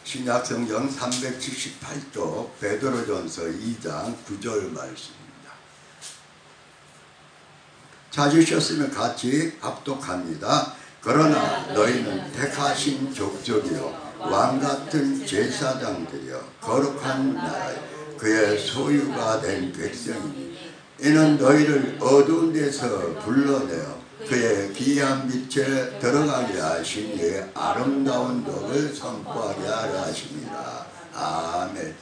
신약성경 378쪽 베드로전서 2장 9절 말씀입니다. 찾으셨으면 같이 합독합니다. 그러나 너희는 택하신 족속이요 왕같은 제사장들이요 거룩한 나라요 그의 소유가 된 백성이니 이는 너희를 어두운 데서 불러내어 그의 귀한 빛에 들어가게 하신 이의 아름다운 덕을 선포하게 하려 하십니다. 아멘.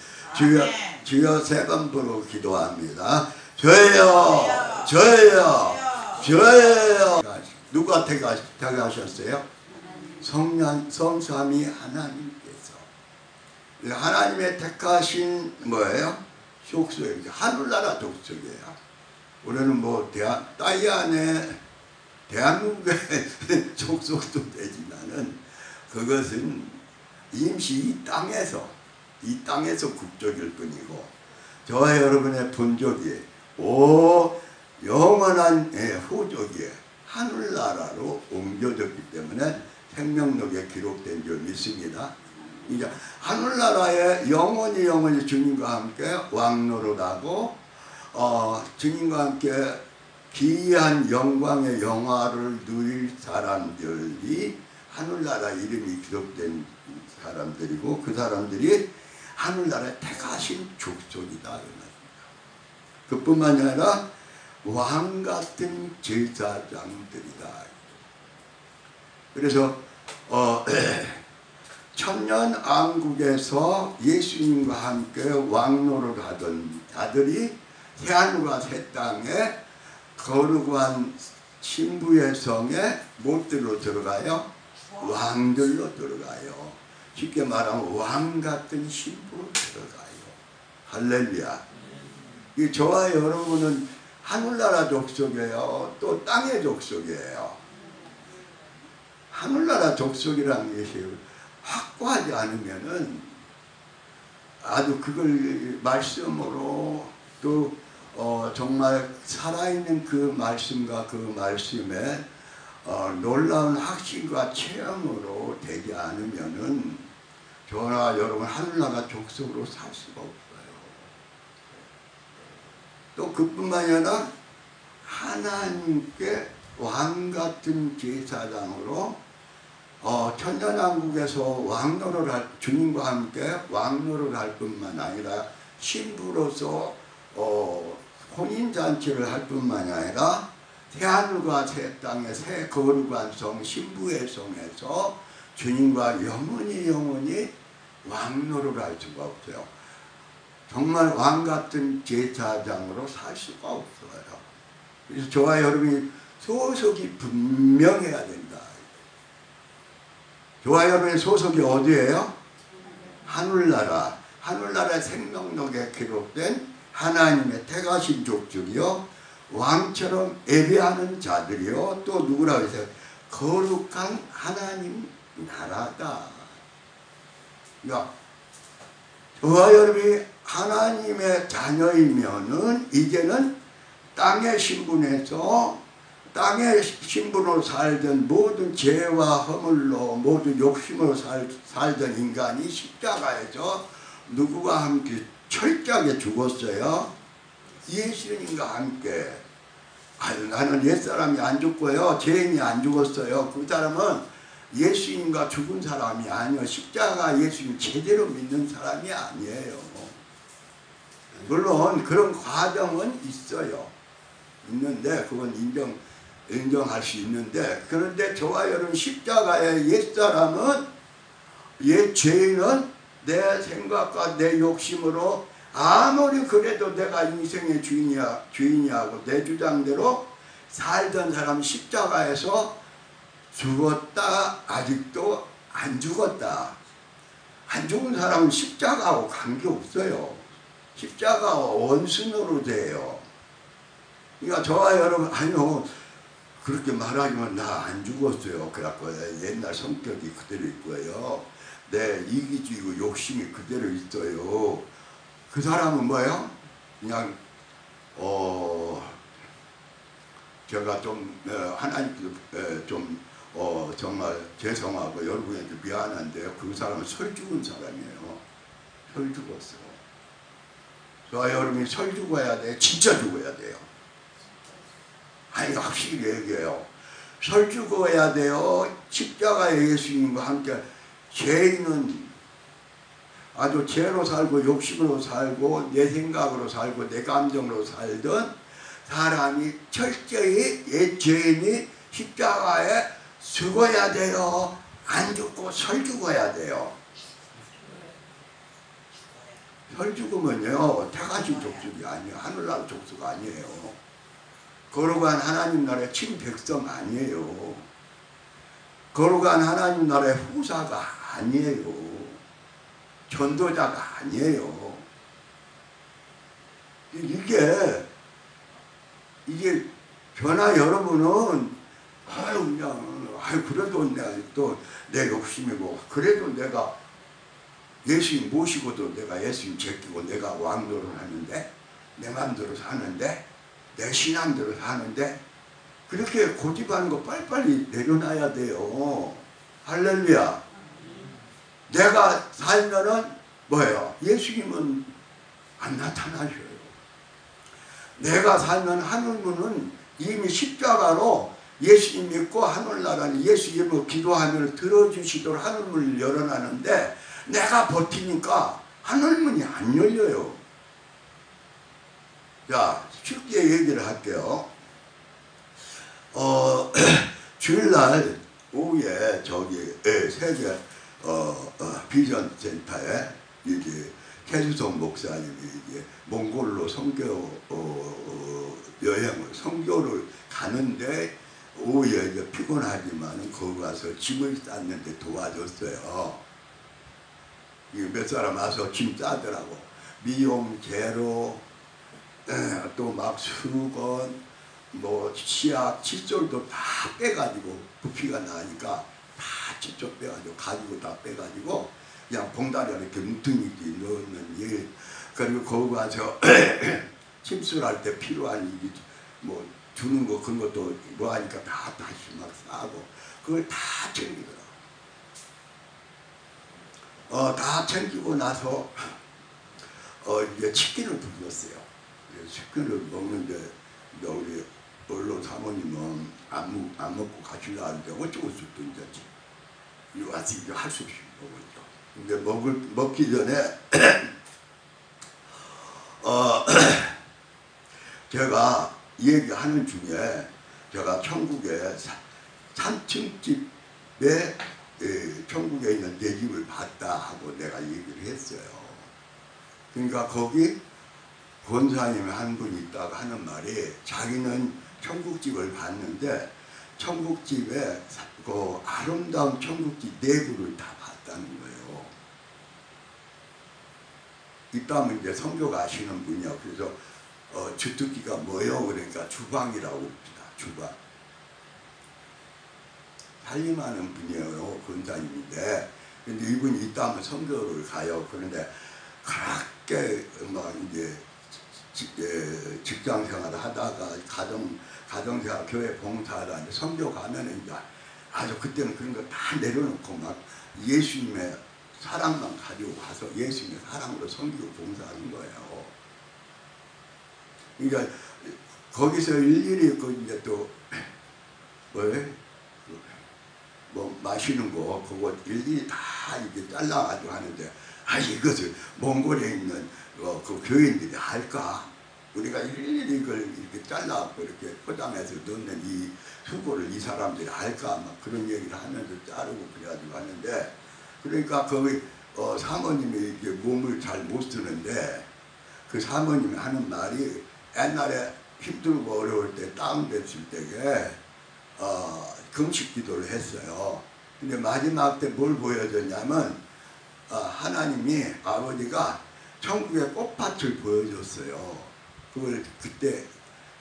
주여 세 번 부르고 기도합니다. 주여 주여 주여. 누가 택하셨어요? 성삼위 하나님께서. 하나님의 택하신 뭐예요? 족속이에요. 하늘나라 족속이에요. 우리는 뭐 따이안에 대한민국의 족속도 되지만은 그것은 임시 이 땅에서 국적일 뿐이고 저와 여러분의 본족이 영원한 후족이 하늘나라로 옮겨졌기 때문에 생명록에 기록된 줄 믿습니다. 이제 하늘나라에 영원히 주님과 함께 왕노릇하고 주님과 함께 기이한 영광의 영화를 누릴 사람들이 하늘나라 이름이 기록된 사람들이고 그 사람들이 하늘나라에 택하신 족속이다. 그뿐만이 아니라 왕같은 제사장들이다. 그래서 천년왕국에서 예수님과 함께 왕노를 하던 자들이 새하늘과 새 땅에 거룩한 신부의 성에 무엇들로 들어가요? 왕들로 들어가요. 쉽게 말하면 왕같은 신부로 들어가요. 할렐루야. 이 저와 여러분은 하늘나라 족속이에요. 또 땅의 족속이에요. 하늘나라 족속이라는 것이 확고하지 않으면은 아주 그걸 말씀으로 또 정말 살아있는 그 말씀과 그 말씀에 놀라운 확신과 체험으로 되지 않으면은 저와 여러분 하늘나라 족속으로 살 수가 없어요. 또 그뿐만이 아니라 하나님께 왕같은 제사장으로 천년왕국에서 주님과 함께 왕노를 할 뿐만 아니라 신부로서 혼인잔치를 할 뿐만이 아니라 새하늘과 새 땅의 새 거룩한 성 신부의 성에서 주님과 영원히 왕노를 할 수가 없어요. 정말 왕같은 제사장으로 살 수가 없어요. 그래서 저와 여러분이 소속이 분명해야 된다. 저와 여러분의 소속이 어디예요? 하늘나라. 하늘나라의 생명록에 기록된 하나님의 택하신 족속이요 왕처럼 예배하는 자들이요 또 누구라고 했어요? 거룩한 하나님 나라다. 야, 저와 여러분이 하나님의 자녀이면은 이제는 땅의 신분에서 땅의 신분으로 살던 모든 죄와 허물로 모든 욕심으로 살던 인간이 십자가에서 누구와 함께 철저하게 죽었어요? 예수님과 함께. 나는 옛사람이 안 죽고요 죄인이 안 죽었어요. 그 사람은 예수님과 죽은 사람이 아니에요. 십자가 예수님 제대로 믿는 사람이 아니에요. 물론 그런 과정은 있는데 그건 인정할 수 있는데 그런데 저와 여러분 십자가의 옛사람은 옛 죄인은 내 생각과 내 욕심으로 아무리 그래도 내가 인생의 주인이하고 내 주장대로 살던 사람 십자가에서 죽었다 아직도 안 죽었다. 안 죽은 사람은 십자가하고 관계없어요. 십자가와 원수노로 돼요. 그러니까 저와 여러분 아니요 그렇게 말하지만 나 안 죽었어요. 그래갖고 옛날 성격이 그대로 있고요. 내 이기주의고 욕심이 그대로 있어요. 그 사람은 뭐예요? 그냥 제가 좀 하나님께서 좀 정말 죄송하고 여러분에게 미안한데요. 그 사람은 설 죽은 사람이에요. 설 죽었어. 저 여러분이 설 죽어야 돼. 진짜 죽어야 돼요. 아니 확실히 얘기해요. 설 죽어야 돼요. 십자가에 예수님과 함께 죄인은 아주 죄로 살고 욕심으로 살고 내 생각으로 살고 내 감정으로 살던 사람이 철저히 옛 죄인이 십자가에 죽어야 돼요. 안 죽고 설 죽어야 돼요. 설 죽으면요 태가시 족속이 아니에요. 하늘나라 족속 아니에요. 거룩한 하나님 나라의 친백성 아니에요. 거룩한 하나님 나라의 후사가 아니에요. 전도자가 아니에요. 이게 변화 여러분은 그냥 그래도 또 내 욕심이고 그래도 내가 예수님 모시고도 내가 예수님 제끼고 내가 왕노릇 하는데 내 마음대로 사는데 내 신앙대로 사는데 그렇게 고집하는 거 빨리빨리 내려놔야 돼요. 할렐루야. 내가 살면은 뭐예요? 예수님은 안 나타나셔요. 내가 살면 하늘문은 이미 십자가로 예수님 믿고 하늘나라는 예수 이름으로 기도하면 들어주시도록 하늘문을 열어놨는데 내가 버티니까 하늘문이 안 열려요. 자, 쉽게 얘기를 할게요. 주일날 오후에 저기 세계 비전 센터에 이제 최수성 목사님이 이제 몽골로 선교 여행을 선교를 가는데 오후에 이제 피곤하지만 거기 가서 짐을 쌌는데 도와줬어요. 몇 사람 와서 짐 싸더라고. 미용, 재료, 또 막 수건, 뭐 치약, 칫솔도 다 빼가지고 부피가 나니까 다 칫솔 빼가지고 가지고 다 빼가지고 그냥 봉다리 안에 이렇게 뭉텅이 넣으면 예. 그리고 거기 가서 침술할 때 필요한 뭐 주는 거 그런 것도 뭐 하니까 다시 막 싸고 그걸 다 챙기더라고. 다 챙기고 나서 이제 치킨을 불렀어요. 치킨을 먹는데 우리 언론 사모님은 안 먹고 가시려 하는데 어쩌고 저쩌고 이제 와서 이제 할 수 없이 먹었죠. 근데 먹기 전에 제가 얘기하는 중에 제가 천국에 3층집에 천국에 있는 내 집을 봤다 하고 내가 얘기를 했어요. 그러니까 거기 권사님이 한 분이 있다가 하는 말이 자기는 천국집을 봤는데 천국집에 그 아름다운 천국집 내부를 다 봤다는 거예요. 이따면 이제 성교가 아시는 분이야. 그래서 주특기가 뭐예요? 그러니까 주방이라고 합니다. 주방. 살림하는 분이에요. 권사님인데. 근데 이분이 이따면 성교를 가요. 그런데 그렇게 막 이제 직장 생활을 하다가 가정생활 교회 봉사하다 성교 가면은 이제 아주 그때는 그런 거 다 내려놓고 막 예수님의 사랑만 가지고 가서 예수님의 사랑으로 섬기고 봉사하는 거예요. 그러니까 거기서 일일이 그 이제 또 뭐 마시는 거 그거 일일이 다 이렇게 잘라가지고 하는데 이것을 몽골에 있는 그 교인들이 할까? 우리가 일일이 이걸 이렇게 잘라갖고 이렇게 포장해서 넣는 이 수고를 이 사람들이 할까? 막 그런 얘기를 하면서 자르고 그래가지고 하는데 그러니까 거기 사모님이 이게 몸을 잘 못 쓰는데 그 사모님이 하는 말이 옛날에 힘들고 어려울 때 다운됐을 때에 금식 기도를 했어요. 근데 마지막 때 뭘 보여줬냐면 하나님이 아버지가 천국의 꽃밭을 보여줬어요. 그걸 그때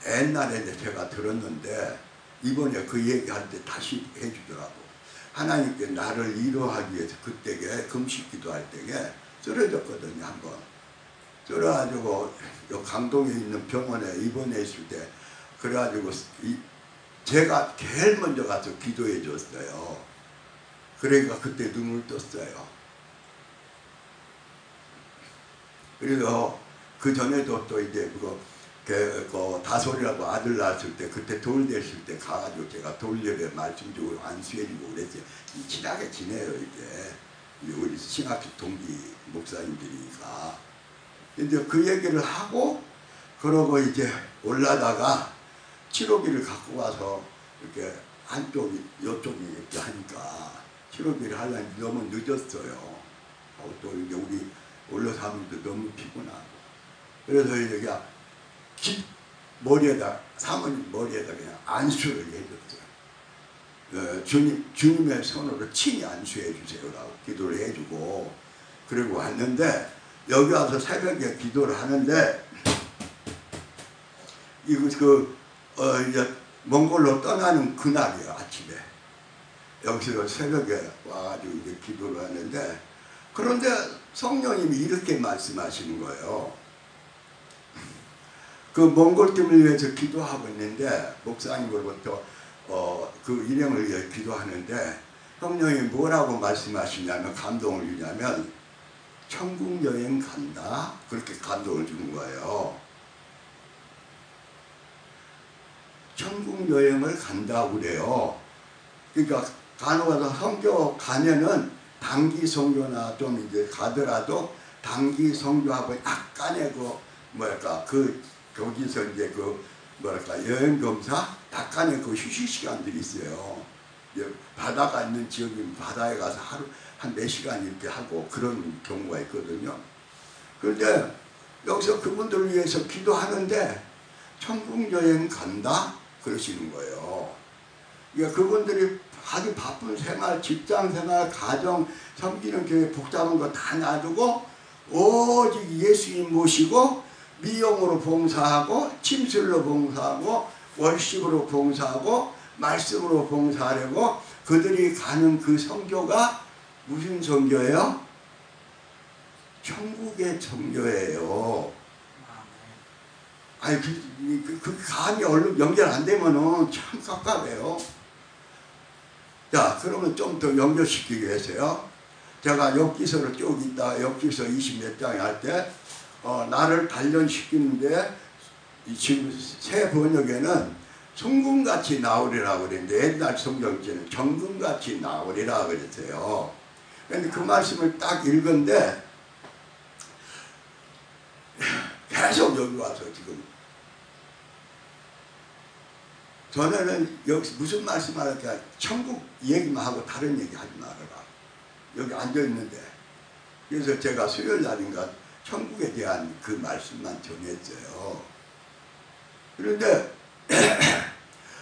옛날에 제가 들었는데 이번에 그 얘기할 때 다시 해주더라고. 하나님께 나를 위로하기 위해서 그때에 금식 기도할 때에 쓰러졌거든요. 한번 쓰러가지고 강동에 있는 병원에 입원해 있을 때 그래가지고 제가 제일 먼저 가서 기도해 줬어요. 그러니까 그때 눈을 떴어요. 그래서 그 전에도 또 이제 그 다솔이라고 아들 낳았을 때 그때 돌 됐을 때 가가지고 제가 돌려에 말씀 주고 안수해주고 그랬어요. 친하게 지내요 이제 우리 신학교 동기 목사님들이니까. 근데 그 얘기를 하고 그러고 이제 올라다가 치료기를 갖고 와서 이렇게 한쪽이 이쪽이 이렇게 하니까 치료기를 하려니 너무 늦었어요. 또 이제 우리 올라서 하면서 너무 피곤하고 그래서 이제 머리에다 사모님 머리에다 그냥 안수를 해줬어요. 주님의 손으로 친히 안수해 주세요라고 기도를 해주고 그리고 왔는데 여기 와서 새벽에 기도를 하는데 이거 이제 몽골로 떠나는 그날이에요. 아침에 여기서 새벽에 와가지고 이제 기도를 하는데 그런데 성령님이 이렇게 말씀하시는 거예요. 그 몽골팀을 위해서 기도하고 있는데 목사님으로부터 그 일행을 위해 기도하는데 성령이 뭐라고 말씀하시냐면 감동을 주냐면 천국 여행 간다 그렇게 감동을 주는 거예요. 천국 여행을 간다고 그래요. 그러니까 간혹가다 선교 가면은 단기 선교나 좀 이제 가더라도 단기 선교하고 약간의 거기서 이제 여행 검사 약간의 그 휴식 시간들이 있어요. 바다가 있는 지역이면 바다에 가서 하루 한 4시간 이렇게 하고 그런 경우가 있거든요. 그런데 여기서 그분들을 위해서 기도하는데 천국 여행 간다 그러시는 거예요. 그러니까 그분들이 아주 바쁜 생활, 직장 생활, 가정, 섬기는 교회 복잡한 거 다 놔두고 오직 예수님 모시고 미용으로 봉사하고 침술로 봉사하고 월식으로 봉사하고 말씀으로 봉사하려고 그들이 가는 그 선교가 무슨 선교예요? 천국의 선교예요. 아니 그 감이 얼른 연결 안 되면은 참 깝깝해요. 자, 그러면 좀 더 연결시키기 위해서요. 제가 욥기서를 쭉 있다가 욥기서 20몇 장에 할 때 나를 단련시키는데 지금 새 번역에는 성금같이 나오리라고 그랬는데 옛날 성경에는 정금같이 나오리라 그랬어요. 그런데 그 말씀을 딱 읽은데 계속 여기 와서 지금 전에는 여기 무슨 말씀하니까 천국 얘기만 하고 다른 얘기 하지 말아라. 여기 앉아있는데 그래서 제가 수요일 날인가 천국에 대한 그 말씀만 전했어요. 그런데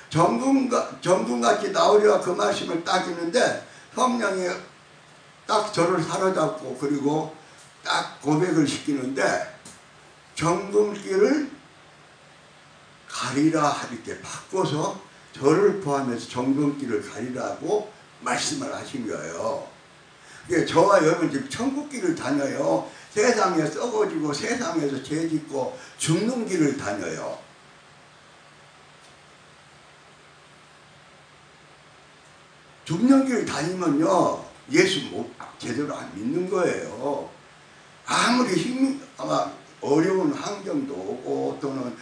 정금같이 나오리라 그 말씀을 딱 읽는데 성령이 딱 저를 사로잡고 그리고 딱 고백을 시키는데 정금길을 가리라 이렇게 바꿔서 저를 포함해서 정금길을 가리라고 말씀을 하신 거예요. 저와 여러분 지금 천국길을 다녀요. 세상에 썩어지고 세상에서 죄짓고 죽는 길을 다녀요. 죽는 길을 다니면요 예수 제대로 안 믿는 거예요. 아무리 어려운 환경도 오고 또는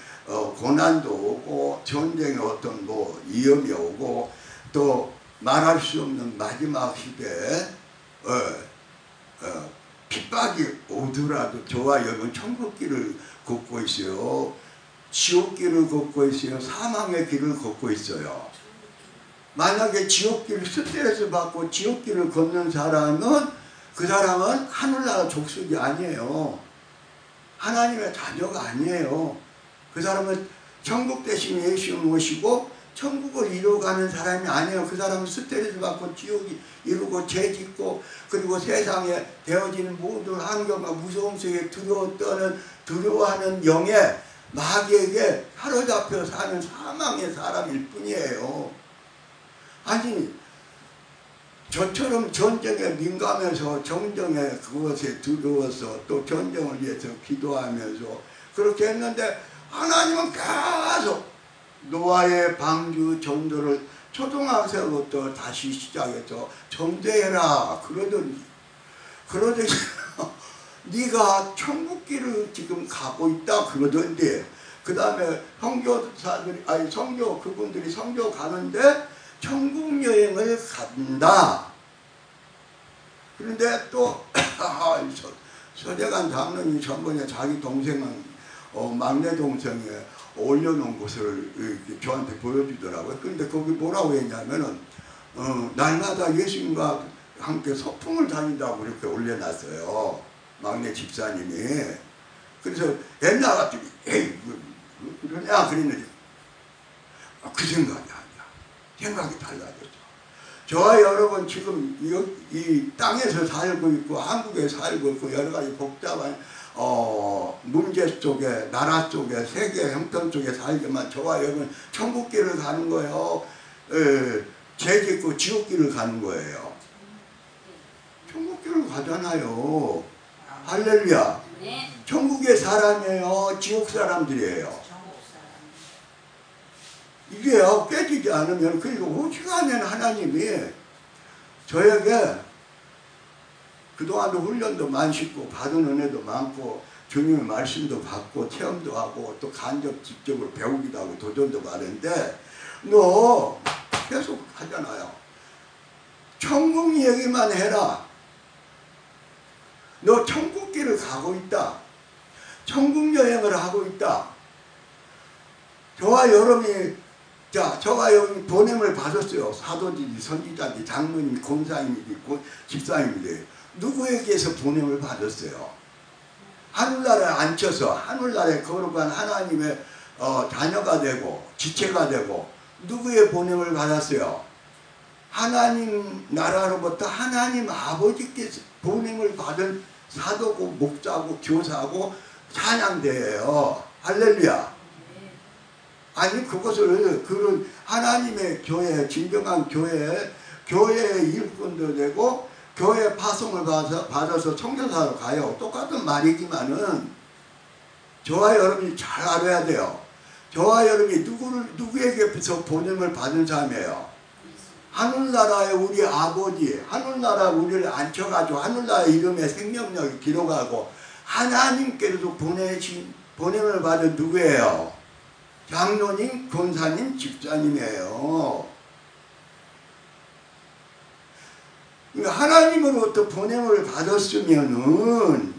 고난도 오고 전쟁의 어떤 위험이 오고 또 말할 수 없는 마지막 시대에 핍박이 오더라도 저와 여러분 천국길을 걷고 있어요. 지옥길을 걷고 있어요. 사망의 길을 걷고 있어요. 만약에 지옥길을 스트레스 받고 지옥길을 걷는 사람은 그 사람은 하늘나라 족속이 아니에요. 하나님의 자녀가 아니에요. 그 사람은 천국 대신 예수 모시고 천국을 이루어가는 사람이 아니에요. 그 사람은 스트레스 받고 지옥이 이루고 죄짓고 그리고 세상에 되어지는 모든 환경과 무서움 속에 두려워하는 영의 마귀에게 사로잡혀 사는 사망의 사람일 뿐이에요. 아니 저처럼 전쟁에 민감해서 전쟁에 그것에 두려워서 또 전쟁을 위해서 기도하면서 그렇게 했는데 하나님은 계속 노아의 방주 전도를 초등학생부터 다시 시작해서 전도해라 그러더니 네가 천국길을 지금 가고 있다 그러던데, 그 다음에 선교사들이 그분들이 선교 가는데 천국 여행을 간다. 그런데 또 서대관 장로님 전번에 자기 동생은 막내 동생에 올려놓은 것을 저한테 보여주더라고요. 그런데 거기 뭐라고 했냐면은 날마다 예수님과 함께 소풍을 다닌다고 이렇게 올려놨어요. 막내 집사님이. 그래서 옛날 같으면 에이 그러냐 그랬는데 그 생각이 아니야. 생각이 달라졌죠. 저와 여러분 지금 이 땅에서 살고 있고 한국에 살고 있고 여러 가지 복잡한 문제 속에, 나라 속에, 세계 형편 속에 살지만 저와 여러분 천국길을 가는 거예요. 죄 짓고 지옥길을 가는 거예요. 천국길을 가잖아요. 할렐루야. 천국의 사람이에요, 지옥 사람들이에요. 이게 깨지지 않으면, 그리고 오직하면 하나님이 저에게 그동안도 훈련도 많으시고 받은 은혜도 많고 주님의 말씀도 받고 체험도 하고 또 간접 직접으로 배우기도 하고 도전도 많은데, 너 계속 하잖아요. 천국 얘기만 해라. 너 천국길을 가고 있다. 천국 여행을 하고 있다. 저와 여러분이 저와 여러분이 보냄을 받았어요. 사도들이, 선지자들이, 장로님이, 권사님이, 집사님들이 누구에게서 보냄을 받았어요? 하늘나라에 앉혀서 하늘나라에 거룩한 하나님의 자녀가 되고 지체가 되고 누구의 보냄을 받았어요? 하나님 나라로부터 하나님 아버지께서 보냄을 받은 사도고 목사고 교사고 찬양대예요. 할렐루야. 아니 그것을 그런 하나님의 교회, 진정한 교회의 일꾼도 되고 교회 파송을 받아서 청교사로 가요. 똑같은 말이지만은 저와 여러분이 잘 알아야 돼요. 저와 여러분이 누구에게서 보냄을 받은 사람이에요. 하늘나라의 우리 아버지, 하늘나라 우리를 앉혀가지고 하늘나라의 이름에 생명력을 기록하고 하나님께서도 보냄을 받은 누구예요? 장로님, 권사님, 집사님이에요. 하나님으로부터 보냄을 받았으면은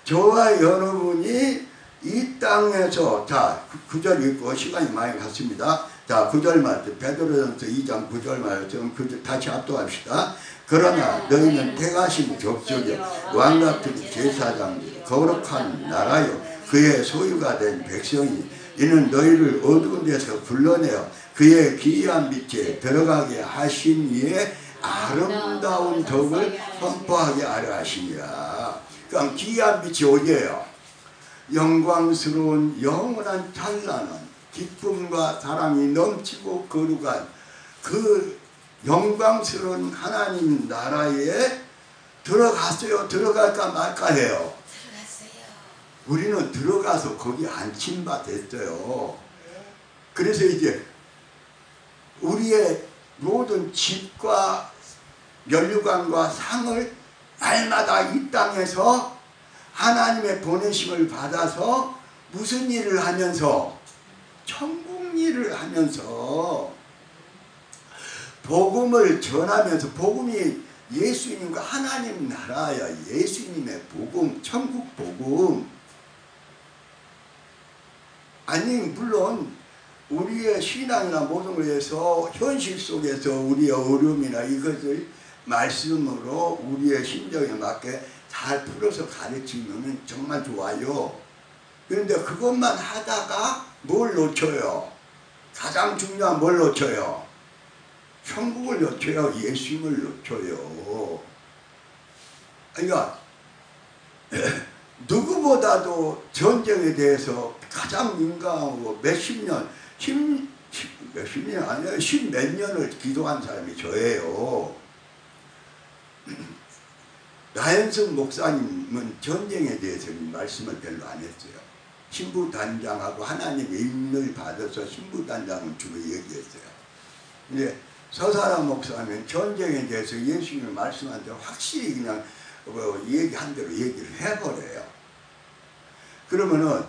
저와 여러분이 이 땅에서, 자, 9절 읽고 시간이 많이 갔습니다. 자, 9절 말씀, 베드로전서 2장 9절 말씀, 다시 압도합시다. 그러나 너희는 택하신 족속이 왕같은 제사장이 거룩한 나라요 그의 소유가 된 백성이, 이는 너희를 어두운 데서 불러내어 그의 기이한 빛에 들어가게 하신 이의 아름다운 덕을 선포하게 하려 하시니라. 그러니까 기이한 빛이 어디예요? 영광스러운 영원한 찬란한 기쁨과 사랑이 넘치고 거룩한 그 영광스러운 하나님 나라에 들어갔어요. 들어갈까 말까 해요. 우리는 들어가서 거기 앉힌 바 됐어요. 그래서 이제 우리의 모든 집과 면류관과 상을 날마다 이 땅에서 하나님의 보내심을 받아서 무슨 일을 하면서? 천국 일을 하면서 복음을 전하면서, 복음이 예수님과 하나님 나라야. 예수님의 복음, 천국 복음. 아니 물론 우리의 신앙이나 모든 것에서 현실 속에서 우리의 어려움이나 이것을 말씀으로 우리의 심정에 맞게 잘 풀어서 가르치면 정말 좋아요. 그런데 그것만 하다가 뭘 놓쳐요? 가장 중요한 뭘 놓쳐요? 천국을 놓쳐요. 예수님을 놓쳐요. 그러니까 누구보다도 전쟁에 대해서 가장 민감하고 몇십 년 아니에요. 십몇 년을 기도한 사람이 저예요. 나현승 목사님은 전쟁에 대해서는 말씀을 별로 안 했어요. 신부단장하고 하나님의 인을 받아서 신부단장을 주로 얘기했어요. 근데 서사람 목사는 전쟁에 대해서 예수님이 말씀한 대로 확실히 그냥 얘기한 대로 얘기를 해버려요. 그러면은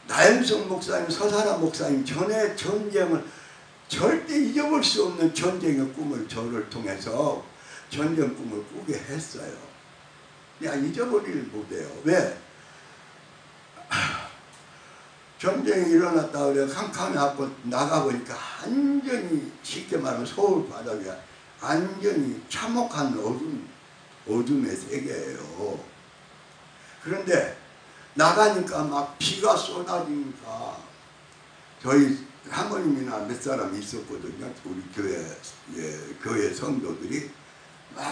나영성 목사님, 서사람 목사님 전에 전쟁을 절대 잊어볼 수 없는 전쟁의 꿈을 저를 통해서 전쟁 꿈을 꾸게 했어요. 그냥 잊어버리를 못해요. 왜? 전쟁이 일어났다 그래 캄캄해 갖고 나가보니까 완전히 쉽게 말하면 서울 바닥에 완전히 참혹한 어둠의 세계예요. 그런데 나가니까 막 비가 쏟아지니까 저희 사모님이나 몇 사람 있었거든요. 우리 교회 성도들이 막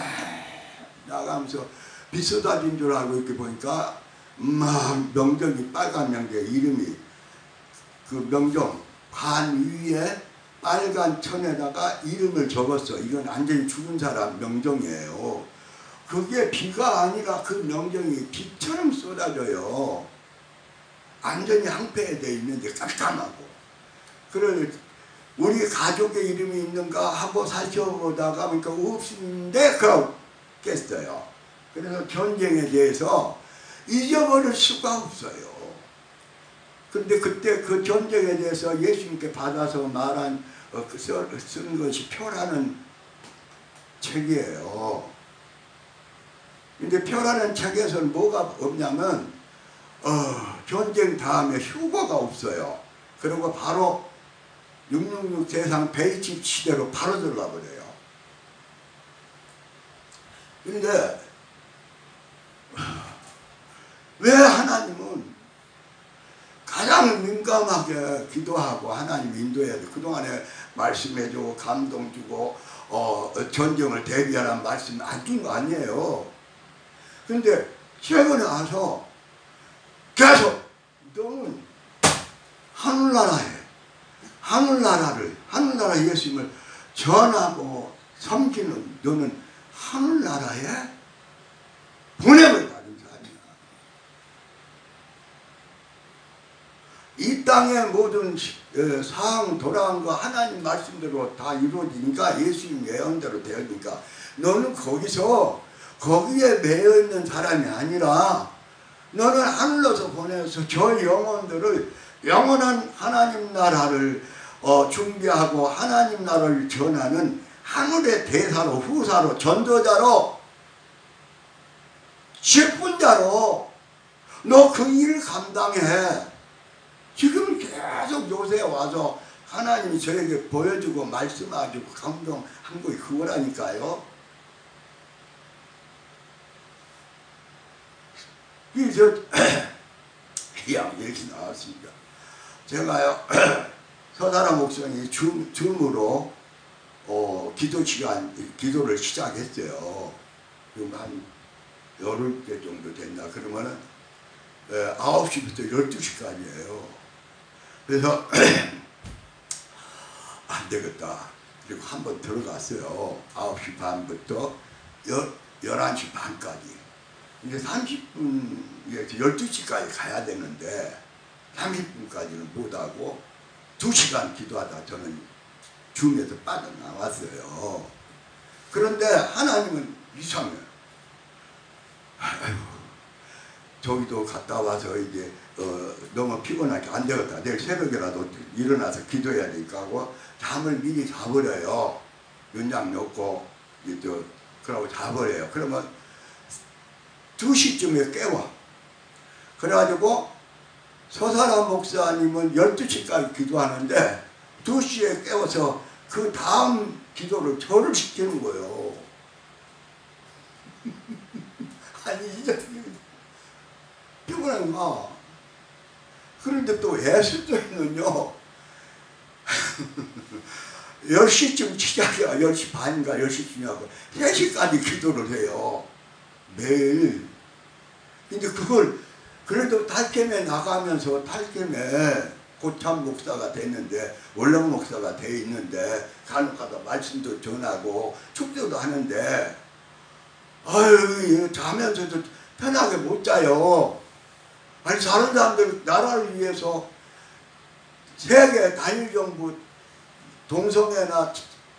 나가면서 비 쏟아진 줄 알고 이렇게 보니까 막 명정이 빨간 명정 이름이 그 명정 반 위에 빨간 천에다가 이름을 적었어. 이건 완전히 죽은 사람 명정이에요. 그게 비가 아니라 그 명정이 비처럼 쏟아져요. 완전히 항폐되어 있는데 깜깜하고. 그래 우리 가족의 이름이 있는가 하고 살펴보다가 보니까 없는데 그럼 깼어요. 그래서 전쟁에 대해서 잊어버릴 수가 없어요. 근데 그때 그 전쟁에 대해서 예수님께 받아서 말한 쓴 것이 표라는 책이에요. 근데 표라는 책에서는 뭐가 없냐면 전쟁 다음에 휴거가 없어요. 그리고 바로 666 세상 베이직 시대로 바로 들어가버려요. 근데 왜 하나님은 가장 민감하게 기도하고 하나님 인도해야 돼. 그동안에 말씀해주고 감동주고 전쟁을 대비하라는 말씀 안 준 거 아니에요. 근데 최근에 와서 계속 너는 하늘나라 예수님을 전하고 섬기는 너는 하늘나라에 보냄을 받은 사람이야. 이 땅의 모든 상황 돌아온 거 하나님 말씀대로 다 이루어지니까 예수님 예언대로 되어지니까 너는 거기에 매여 있는 사람이 아니라 너는 하늘로서 보내서 저 영혼들을 영원한 하나님 나라를 준비하고 하나님 나라를 전하는 하늘의 대사로 후사로 전도자로 직분자로 너 그 일을 감당해. 지금 계속 요새 와서 하나님이 저에게 보여주고 말씀해주고 감동한 거 그거라니까요. 이렇게 나왔습니다. 제가요 서다라 목사님이 줌으로 기도를 시작했어요. 그럼 한 10개 정도 됐나. 그러면은 9시부터 12시까지예요. 그래서 안 되겠다. 그리고 한번 들어갔어요. 9시 반부터 11시 반까지. 이제 30분, 12시까지 가야 되는데 30분까지는 못하고 2시간 기도하다 저는 줌에서 빠져나왔어요. 그런데 하나님은 이상해요. 아이고, 저기도 갔다 와서 이제 너무 피곤하니까 안 되겠다. 내일 새벽이라도 일어나서 기도해야 되니까 하고 잠을 미리 자버려요. 연장 넣고 그러고 자버려요. 그러면 2시쯤에 깨워. 그래가지고 서사람 목사님은 12시까지 기도하는데 2시에 깨워서 그 다음 기도를 저를 시키는 거예요. 아니 이제 피곤한가. 그런데 또 예수님은요 10시쯤 시작이야. 10시 반인가 10시쯤 하고 3시까지 기도를 해요. 매일. 근데 그걸 그래도 탈캠에 나가면서 탈캠에 고참 목사가 됐는데 원령 목사가 돼 있는데 간혹가다 말씀도 전하고 축도도 하는데 아유 자면서도 편하게 못 자요. 아니 다른 사람들 나라를 위해서 세계 단일정부 동성애나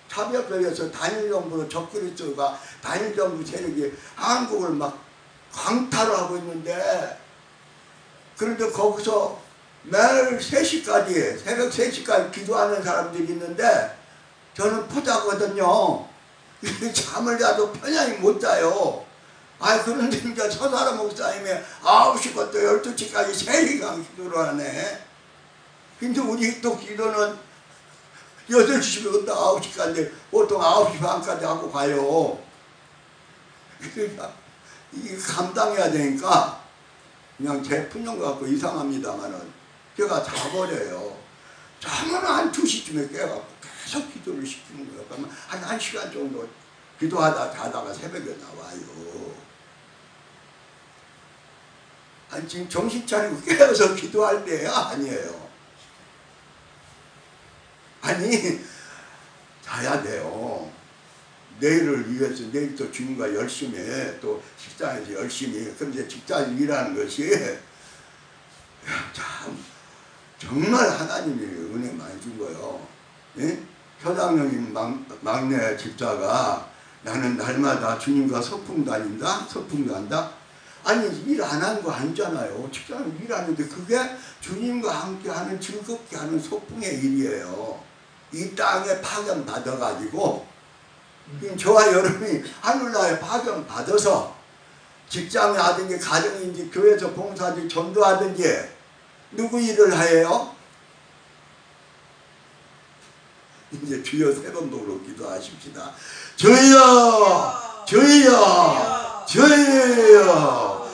차별적에서 단일정부로 적그리스도가 단일정부 세력이 한국을 막 강탈하고 있는데, 그런데 거기서 매일 3시까지 새벽 3시까지 기도하는 사람들이 있는데 저는 포자거든요. 잠을 자도 편안히 못 자요. 그런데 이제 서사라 목사님이 9시부터 12시까지 3시간 기도를 하네. 근데 우리 또 기도는 8시부터 9시까지 보통 9시 반까지 하고 가요. 그러니까 이게 감당해야 되니까 그냥 제 푸념 갖고 이상합니다만은 제가 자버려요. 자면 한 2시쯤에 깨갖고 계속 기도를 시키는 거예요. 그러면 한 1시간 정도 기도하다 자다가 새벽에 나와요. 아니 지금 정신 차리고 깨어서 기도할 때야 아니에요. 아니 자야 돼요. 내일을 위해서 내일 또 주님과 열심히 또 직장에서 열심히. 그런데 직장에서 일하는 것이 참 정말 하나님이 은혜 많이 준 거예요. 예? 현장형인 막내 집사가 나는 날마다 주님과 소풍 다닌다? 소풍 간다? 아니 일 안 한 거 아니잖아요. 직장에서 일하는데 그게 주님과 함께 하는 즐겁게 하는 소풍의 일이에요. 이 땅에 파견 받아가지고 저와 여러분이 하늘나라에 파견 받아서 직장에 하든지 가정인지 교회에서 봉사하든지 전도하든지 누구 일을 해요? 이제 주여 3번복으로 기도하십시다. 주여 주여 주여.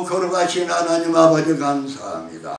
걸어가신 하나님 아버지 감사합니다.